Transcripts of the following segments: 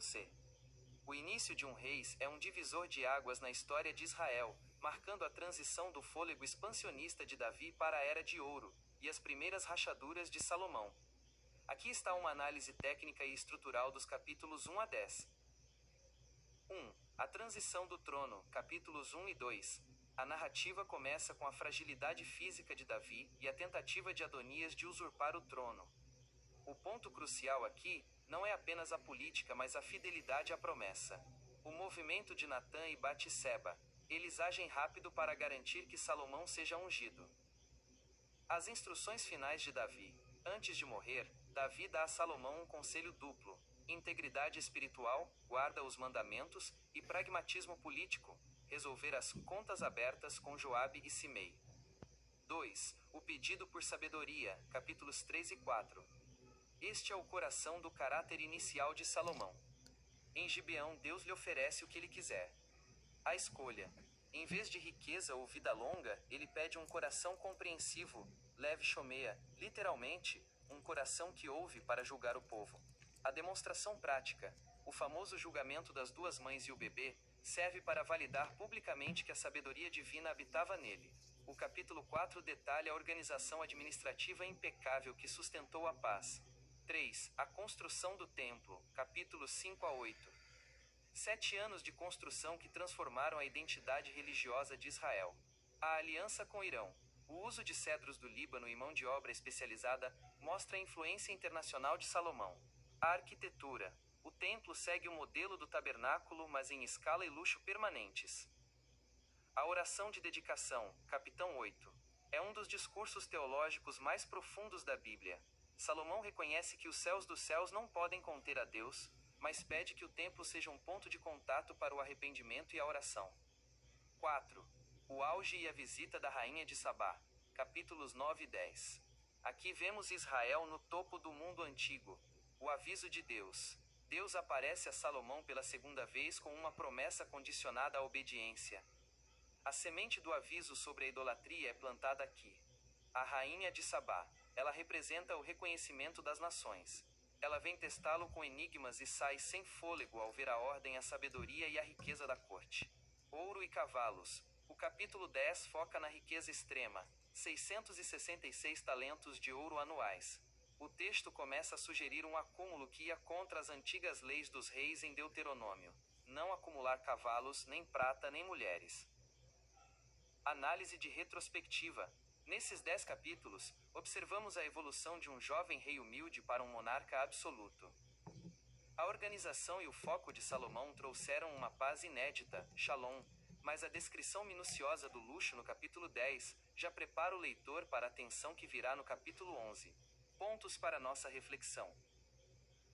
C. O início de um reis é um divisor de águas na história de Israel, marcando a transição do fôlego expansionista de Davi para a Era de Ouro, e as primeiras rachaduras de Salomão. Aqui está uma análise técnica e estrutural dos capítulos 1 a 10. 1. A transição do trono, capítulos 1 e 2. A narrativa começa com a fragilidade física de Davi e a tentativa de Adonias de usurpar o trono. O ponto crucial aqui não é apenas a política, mas a fidelidade à promessa. O movimento de Natã e Batseba. Eles agem rápido para garantir que Salomão seja ungido. As instruções finais de Davi. Antes de morrer, Davi dá a Salomão um conselho duplo: integridade espiritual, guarda os mandamentos, e pragmatismo político, resolver as contas abertas com Joabe e Simei. 2. O pedido por sabedoria, capítulos 3 e 4. Este é o coração do caráter inicial de Salomão. Em Gibeão, Deus lhe oferece o que ele quiser. A escolha. Em vez de riqueza ou vida longa, ele pede um coração compreensivo, leve chomeia, literalmente, um coração que ouve para julgar o povo. A demonstração prática, o famoso julgamento das duas mães e o bebê, serve para validar publicamente que a sabedoria divina habitava nele. O capítulo 4 detalha a organização administrativa impecável que sustentou a paz. 3. A construção do templo, capítulos 5 a 8. 7 anos de construção que transformaram a identidade religiosa de Israel. A aliança com Irão. O uso de cedros do Líbano e mão de obra especializada mostra a influência internacional de Salomão. A arquitetura. O templo segue o modelo do tabernáculo, mas em escala e luxo permanentes. A oração de dedicação, capítulo 8. É um dos discursos teológicos mais profundos da Bíblia. Salomão reconhece que os céus dos céus não podem conter a Deus, mas pede que o templo seja um ponto de contato para o arrependimento e a oração. 4. O auge e a visita da rainha de Sabá, capítulos 9 e 10. Aqui vemos Israel no topo do mundo antigo. O aviso de Deus. Deus aparece a Salomão pela segunda vez com uma promessa condicionada à obediência. A semente do aviso sobre a idolatria é plantada aqui. A rainha de Sabá. Ela representa o reconhecimento das nações. Ela vem testá-lo com enigmas e sai sem fôlego ao ver a ordem, a sabedoria e a riqueza da corte. Ouro e cavalos. O capítulo 10 foca na riqueza extrema, 666 talentos de ouro anuais. O texto começa a sugerir um acúmulo que ia contra as antigas leis dos reis em Deuteronômio: não acumular cavalos, nem prata, nem mulheres. Análise de retrospectiva. Nesses 10 capítulos, observamos a evolução de um jovem rei humilde para um monarca absoluto. A organização e o foco de Salomão trouxeram uma paz inédita, Shalom, mas a descrição minuciosa do luxo no capítulo 10 já prepara o leitor para a tensão que virá no capítulo 11. Pontos para nossa reflexão.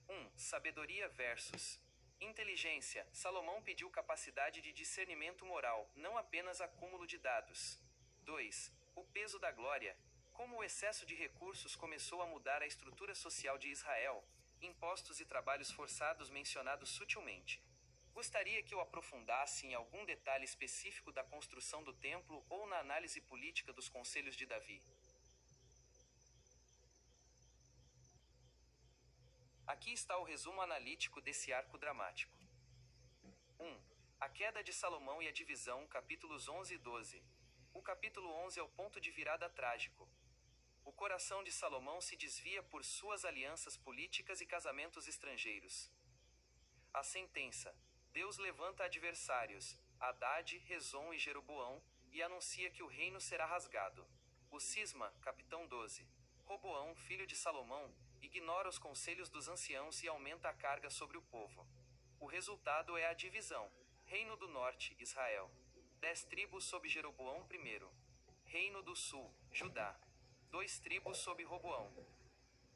1. Sabedoria versus inteligência. Salomão pediu capacidade de discernimento moral, não apenas acúmulo de dados. 2. O peso da glória. Como o excesso de recursos começou a mudar a estrutura social de Israel, impostos e trabalhos forçados mencionados sutilmente. Gostaria que eu aprofundasse em algum detalhe específico da construção do templo ou na análise política dos conselhos de Davi. Aqui está o resumo analítico desse arco dramático. 1. A queda de Salomão e a divisão, capítulos 11 e 12. O capítulo 11 é o ponto de virada trágico. O coração de Salomão se desvia por suas alianças políticas e casamentos estrangeiros. A sentença. Deus levanta adversários, Hadade, Rezon e Jeroboão, e anuncia que o reino será rasgado. O cisma, capítulo 12. Roboão, filho de Salomão, ignora os conselhos dos anciãos e aumenta a carga sobre o povo. O resultado é a divisão. Reino do Norte, Israel. 10 tribos sob Jeroboão I. Reino do Sul, Judá. 2 tribos sob Roboão.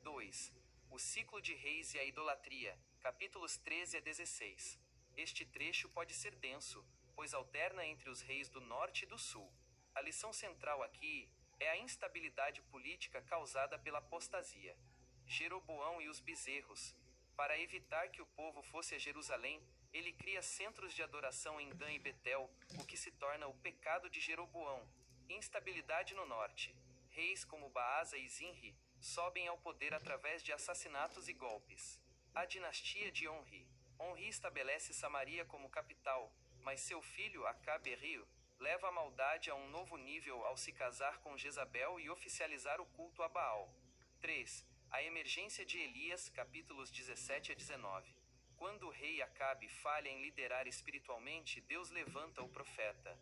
2. O ciclo de reis e a idolatria, capítulos 13 a 16. Este trecho pode ser denso, pois alterna entre os reis do norte e do sul. A lição central aqui é a instabilidade política causada pela apostasia. Jeroboão e os bezerros. Para evitar que o povo fosse a Jerusalém, ele cria centros de adoração em Dan e Betel, o que se torna o pecado de Jeroboão. Instabilidade no norte. Reis como Baasa e Zinri sobem ao poder através de assassinatos e golpes. A dinastia de Onri. Onri estabelece Samaria como capital, mas seu filho Acabe-Rio leva a maldade a um novo nível ao se casar com Jezabel e oficializar o culto a Baal. 3. A emergência de Elias, capítulos 17 a 19. Quando o rei Acabe falha em liderar espiritualmente, Deus levanta o profeta.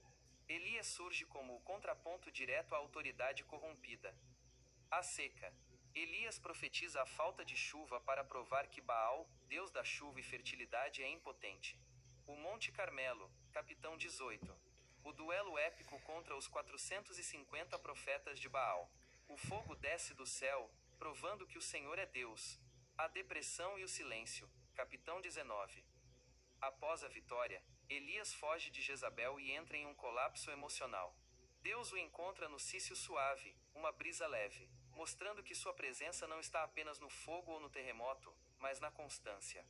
Elias surge como o contraponto direto à autoridade corrompida. A seca. Elias profetiza a falta de chuva para provar que Baal, Deus da chuva e fertilidade, é impotente. O Monte Carmelo, capitão 18. O duelo épico contra os 450 profetas de Baal. O fogo desce do céu, provando que o Senhor é Deus. A depressão e o silêncio, capitão 19. Após a vitória, Elias foge de Jezabel e entra em um colapso emocional. Deus o encontra no cício suave, uma brisa leve, mostrando que sua presença não está apenas no fogo ou no terremoto, mas na constância.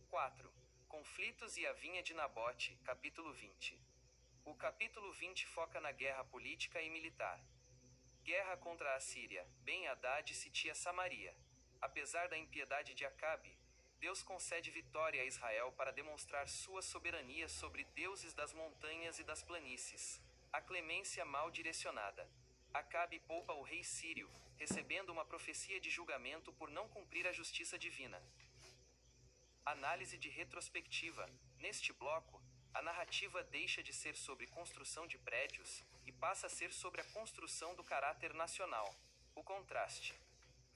4. Conflitos e a vinha de Nabote, capítulo 20. O capítulo 20 foca na guerra política e militar. Guerra contra a Assíria. Ben-Hadad sitia Samaria. Apesar da impiedade de Acabe, Deus concede vitória a Israel para demonstrar sua soberania sobre deuses das montanhas e das planícies. A clemência mal direcionada. Acabe poupa o rei sírio, recebendo uma profecia de julgamento por não cumprir a justiça divina. Análise de retrospectiva. Neste bloco, a narrativa deixa de ser sobre construção de prédios e passa a ser sobre a construção do caráter nacional. O contraste.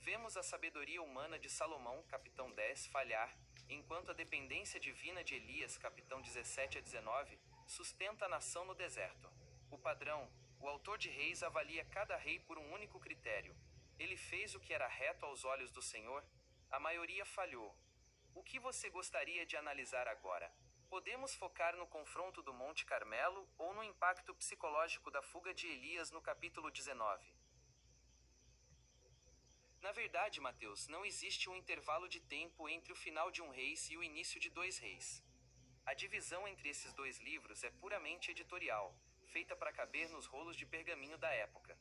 Vemos a sabedoria humana de Salomão, capitão 10, falhar, enquanto a dependência divina de Elias, capitão 17 a 19, sustenta a nação no deserto. O padrão. O autor de Reis avalia cada rei por um único critério. Ele fez o que era reto aos olhos do Senhor? A maioria falhou. O que você gostaria de analisar agora? Podemos focar no confronto do Monte Carmelo ou no impacto psicológico da fuga de Elias no capítulo 19? Na verdade, Mateus, não existe um intervalo de tempo entre o final de um reis e o início de dois reis. A divisão entre esses dois livros é puramente editorial, feita para caber nos rolos de pergaminho da época.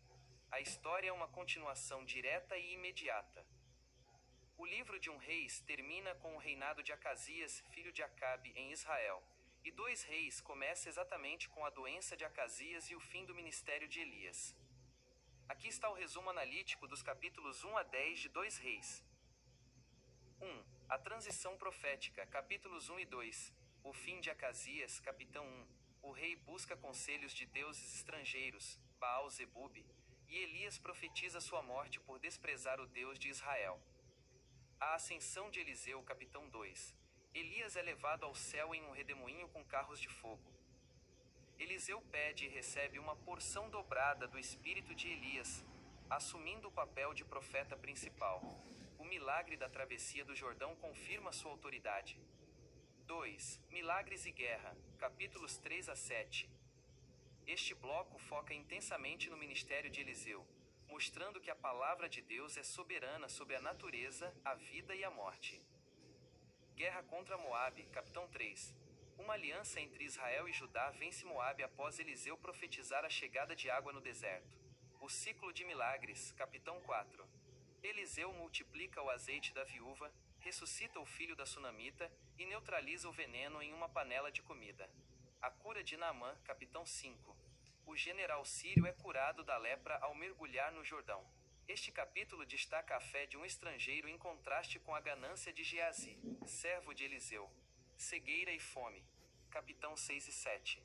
A história é uma continuação direta e imediata. O livro de um reis termina com o reinado de Acasias, filho de Acabe, em Israel. E dois reis começa exatamente com a doença de Acasias e o fim do ministério de Elias. Aqui está o resumo analítico dos capítulos 1 a 10 de Dois Reis. 1. A transição profética, capítulos 1 e 2. O fim de Acasias, capitão 1. O rei busca conselhos de deuses estrangeiros, Baal-Zebub, e Elias profetiza sua morte por desprezar o Deus de Israel. A ascensão de Eliseu, capitão 2. Elias é levado ao céu em um redemoinho com carros de fogo. Eliseu pede e recebe uma porção dobrada do espírito de Elias, assumindo o papel de profeta principal. O milagre da travessia do Jordão confirma sua autoridade. 2. Milagres e guerra, capítulos 3 a 7. Este bloco foca intensamente no ministério de Eliseu, mostrando que a palavra de Deus é soberana sobre a natureza, a vida e a morte. Guerra contra Moabe, capitão 3. Uma aliança entre Israel e Judá vence Moabe após Eliseu profetizar a chegada de água no deserto. O ciclo de milagres, capitão 4. Eliseu multiplica o azeite da viúva, ressuscita o filho da sunamita e neutraliza o veneno em uma panela de comida. A cura de Naamã, capitão 5. O general sírio é curado da lepra ao mergulhar no Jordão. Este capítulo destaca a fé de um estrangeiro em contraste com a ganância de Geazi, servo de Eliseu. Cegueira e fome. Capitão 6 e 7.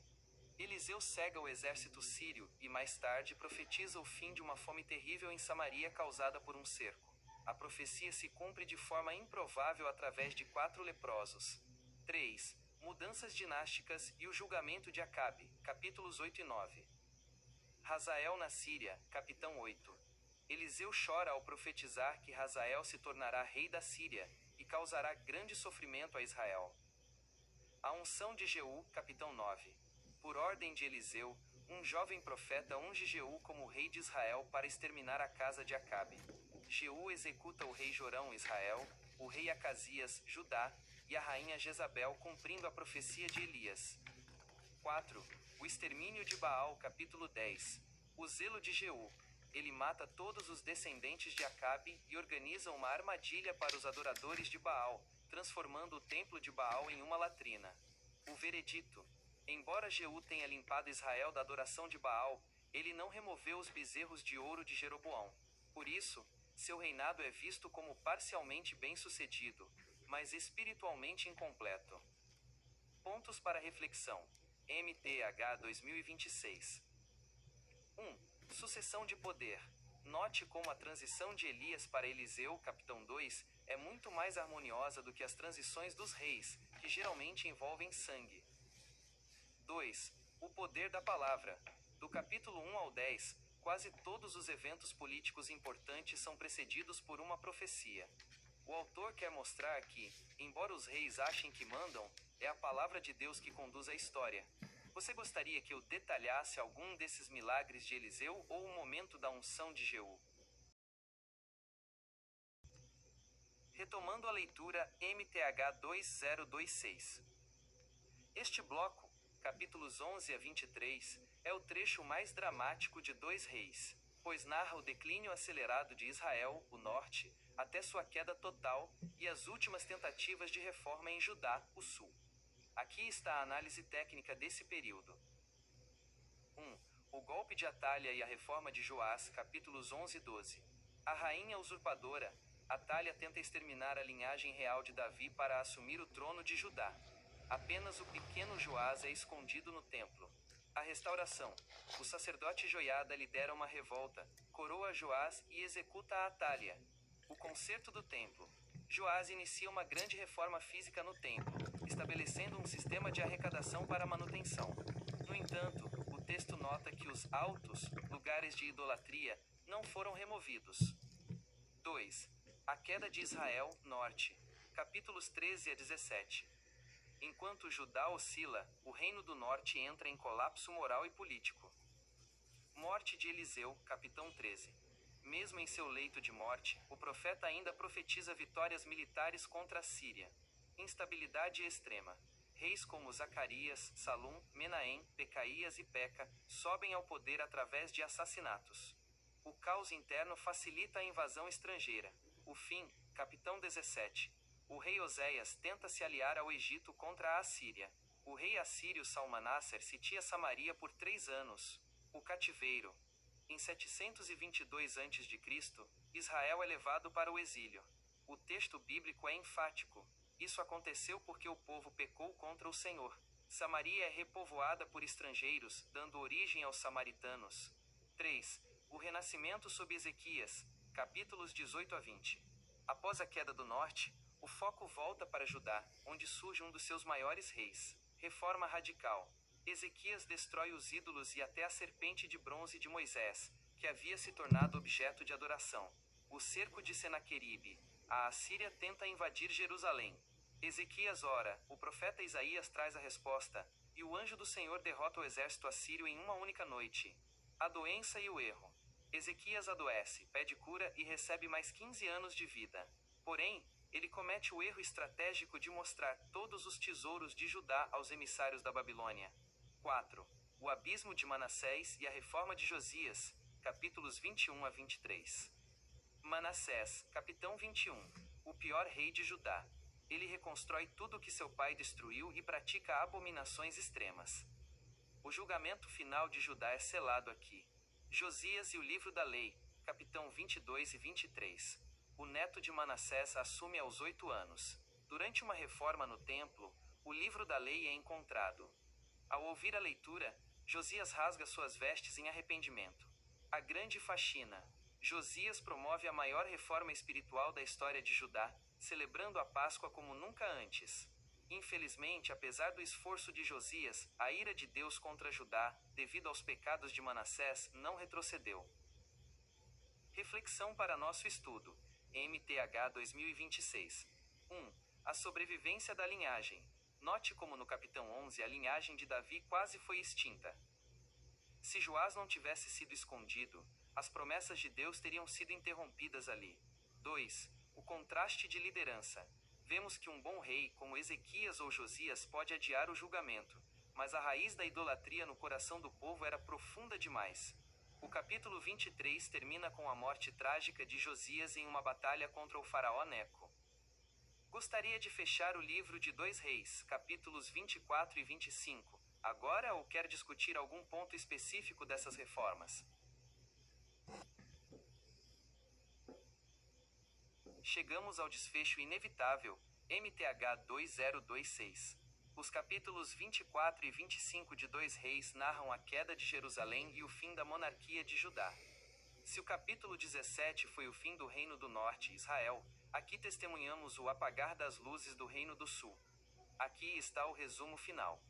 Eliseu cega o exército sírio e, mais tarde, profetiza o fim de uma fome terrível em Samaria causada por um cerco. A profecia se cumpre de forma improvável através de 4 leprosos. 3. Mudanças dinásticas e o julgamento de Acabe, capítulos 8 e 9. Hazael na Síria, capitão 8. Eliseu chora ao profetizar que Hazael se tornará rei da Síria e causará grande sofrimento a Israel. A unção de Jeú, capitão 9. Por ordem de Eliseu, um jovem profeta unge Jeú como rei de Israel para exterminar a casa de Acabe. Jeú executa o rei Jorão, Israel, o rei Acasias, Judá, e a rainha Jezabel, cumprindo a profecia de Elias. 4. O extermínio de Baal, capítulo 10. O zelo de Jeú. Ele mata todos os descendentes de Acabe e organiza uma armadilha para os adoradores de Baal, transformando o templo de Baal em uma latrina. O veredito: embora Jeú tenha limpado Israel da adoração de Baal, ele não removeu os bezerros de ouro de Jeroboão. Por isso, seu reinado é visto como parcialmente bem-sucedido, mas espiritualmente incompleto. Pontos para reflexão. MTH 2026. 1. Sucessão de poder. Note como a transição de Elias para Eliseu, capitão 2, é muito mais harmoniosa do que as transições dos reis, que geralmente envolvem sangue. 2. O poder da palavra. Do capítulo 1 ao 10, quase todos os eventos políticos importantes são precedidos por uma profecia. O autor quer mostrar que, embora os reis achem que mandam, é a palavra de Deus que conduz a história. Você gostaria que eu detalhasse algum desses milagres de Eliseu ou o momento da unção de Jeú? Retomando a leitura, MTH 2026. Este bloco, capítulos 11 a 23, é o trecho mais dramático de 2 Reis, pois narra o declínio acelerado de Israel, o norte, até sua queda total, e as últimas tentativas de reforma em Judá, o sul. Aqui está a análise técnica desse período. 1. O golpe de Atalha e a reforma de Joás, capítulos 11 e 12. A rainha usurpadora, Atalha tenta exterminar a linhagem real de Davi para assumir o trono de Judá. Apenas o pequeno Joás é escondido no templo. A restauração. O sacerdote Joiada lidera uma revolta, coroa Joás e executa a Atalha. O conserto do templo. Joás inicia uma grande reforma física no templo, estabelecendo um sistema de arrecadação para a manutenção. No entanto, o texto nota que os altos, lugares de idolatria, não foram removidos. 2. A queda de Israel, norte. Capítulos 13 a 17. Enquanto Judá oscila, o reino do norte entra em colapso moral e político. Morte de Eliseu, capitão 13. Mesmo em seu leito de morte, o profeta ainda profetiza vitórias militares contra a Síria. Instabilidade extrema. Reis como Zacarias, Salum, Menahem, Pecaías e Peca sobem ao poder através de assassinatos. O caos interno facilita a invasão estrangeira. O fim, capitão 17. O rei Oséias tenta se aliar ao Egito contra a Assíria. O rei assírio Salmanasser sitia Samaria por 3 anos. O cativeiro. Em 722 a.C., Israel é levado para o exílio. O texto bíblico é enfático. Isso aconteceu porque o povo pecou contra o Senhor. Samaria é repovoada por estrangeiros, dando origem aos samaritanos. 3. O renascimento sob Ezequias, capítulos 18 a 20. Após a queda do norte, o foco volta para Judá, onde surge um dos seus maiores reis. Reforma radical. Ezequias destrói os ídolos e até a serpente de bronze de Moisés, que havia se tornado objeto de adoração. O cerco de Senaqueribe. A Assíria tenta invadir Jerusalém. Ezequias ora, o profeta Isaías traz a resposta, e o anjo do Senhor derrota o exército assírio em uma única noite. A doença e o erro. Ezequias adoece, pede cura e recebe mais 15 anos de vida. Porém, ele comete o erro estratégico de mostrar todos os tesouros de Judá aos emissários da Babilônia. 4. O abismo de Manassés e a reforma de Josias, capítulos 21 a 23. Manassés, capitão 21. O pior rei de Judá. Ele reconstrói tudo o que seu pai destruiu e pratica abominações extremas. O julgamento final de Judá é selado aqui. Josias e o livro da lei, capitão 22 e 23. O neto de Manassés assume aos 8 anos. Durante uma reforma no templo, o livro da lei é encontrado. Ao ouvir a leitura, Josias rasga suas vestes em arrependimento. A grande faxina. Josias promove a maior reforma espiritual da história de Judá, celebrando a Páscoa como nunca antes. Infelizmente, apesar do esforço de Josias, a ira de Deus contra Judá, devido aos pecados de Manassés, não retrocedeu. Reflexão para nosso estudo. MTH 2026. 1. A sobrevivência da linhagem. Note como no capitão 11 a linhagem de Davi quase foi extinta. Se Joás não tivesse sido escondido, as promessas de Deus teriam sido interrompidas ali. 2. O contraste de liderança. Vemos que um bom rei, como Ezequias ou Josias, pode adiar o julgamento, mas a raiz da idolatria no coração do povo era profunda demais. O capítulo 23 termina com a morte trágica de Josias em uma batalha contra o faraó Neco. Gostaria de fechar o livro de 2 Reis, capítulos 24 e 25, agora ou quer discutir algum ponto específico dessas reformas? Chegamos ao desfecho inevitável, MTH 2026. Os capítulos 24 e 25 de 2 Reis narram a queda de Jerusalém e o fim da monarquia de Judá. Se o capítulo 17 foi o fim do Reino do Norte, Israel, aqui testemunhamos o apagar das luzes do Reino do Sul. Aqui está o resumo final.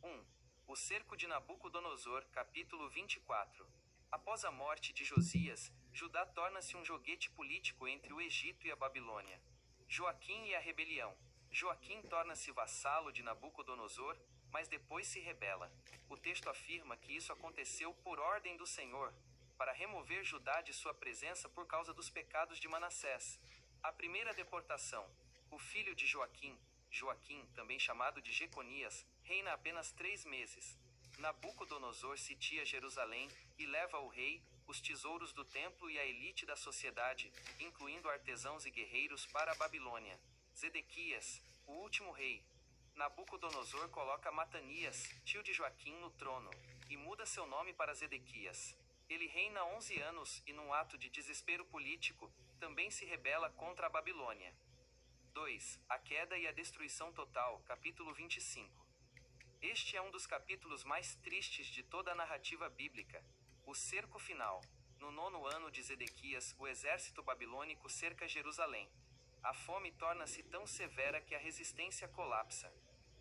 1. O cerco de Nabucodonosor, capítulo 24. Após a morte de Josias, Judá torna-se um joguete político entre o Egito e a Babilônia. Joaquim e a rebelião. Joaquim torna-se vassalo de Nabucodonosor, mas depois se rebela. O texto afirma que isso aconteceu por ordem do Senhor, para remover Judá de sua presença por causa dos pecados de Manassés. A primeira deportação. O filho de Joaquim, Joaquim, também chamado de Jeconias, reina apenas 3 meses. Nabucodonosor sitia Jerusalém e leva o rei, os tesouros do templo e a elite da sociedade, incluindo artesãos e guerreiros, para a Babilônia. Zedequias, o último rei. Nabucodonosor coloca Matanias, tio de Joaquim, no trono, e muda seu nome para Zedequias. Ele reina 11 anos e, num ato de desespero político, também se rebela contra a Babilônia. 2. A queda e a destruição total, capítulo 25. Este é um dos capítulos mais tristes de toda a narrativa bíblica. O cerco final. No 9º ano de Zedequias, o exército babilônico cerca Jerusalém. A fome torna-se tão severa que a resistência colapsa.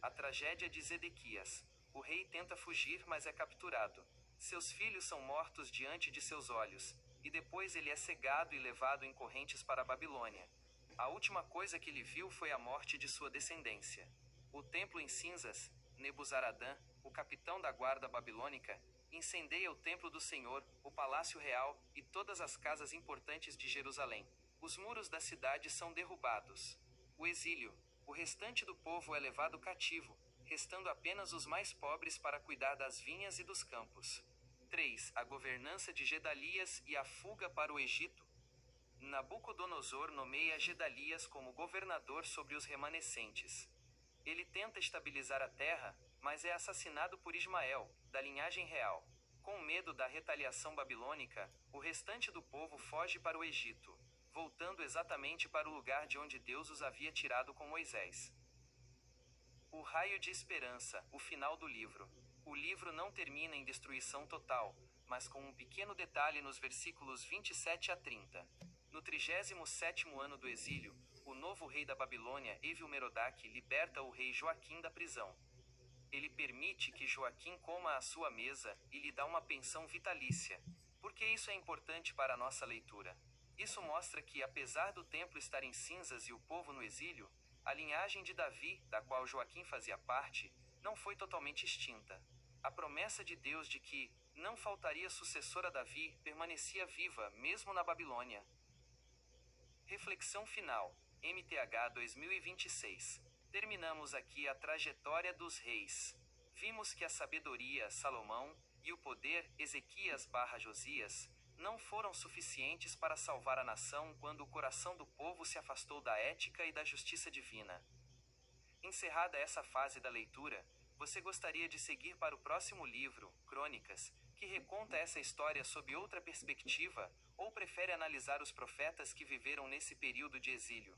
A tragédia de Zedequias. O rei tenta fugir, mas é capturado. Seus filhos são mortos diante de seus olhos, e depois ele é cegado e levado em correntes para a Babilônia. A última coisa que ele viu foi a morte de sua descendência. O templo em cinzas. Nebuzaradã, o capitão da guarda babilônica, incendeia o templo do Senhor, o palácio real e todas as casas importantes de Jerusalém. Os muros da cidade são derrubados. O exílio. O restante do povo é levado cativo, restando apenas os mais pobres para cuidar das vinhas e dos campos. 3. A governança de Gedalias e a fuga para o Egito. Nabucodonosor nomeia Gedalias como governador sobre os remanescentes. Ele tenta estabilizar a terra, mas é assassinado por Ismael, da linhagem real. Com medo da retaliação babilônica, o restante do povo foge para o Egito, voltando exatamente para o lugar de onde Deus os havia tirado com Moisés. O raio de esperança, o final do livro. O livro não termina em destruição total, mas com um pequeno detalhe nos versículos 27 a 30. No 37º ano do exílio, o novo rei da Babilônia, Evil-Merodach, liberta o rei Joaquim da prisão. Ele permite que Joaquim coma à sua mesa e lhe dá uma pensão vitalícia. Por que isso é importante para a nossa leitura? Isso mostra que, apesar do templo estar em cinzas e o povo no exílio, a linhagem de Davi, da qual Joaquim fazia parte, não foi totalmente extinta. A promessa de Deus de que não faltaria sucessor a Davi permanecia viva mesmo na Babilônia. Reflexão final. MTH 2026. Terminamos aqui a trajetória dos reis. Vimos que a sabedoria, Salomão, e o poder, Ezequias/Josias, não foram suficientes para salvar a nação quando o coração do povo se afastou da ética e da justiça divina. Encerrada essa fase da leitura, você gostaria de seguir para o próximo livro, Crônicas, que reconta essa história sob outra perspectiva, ou prefere analisar os profetas que viveram nesse período de exílio?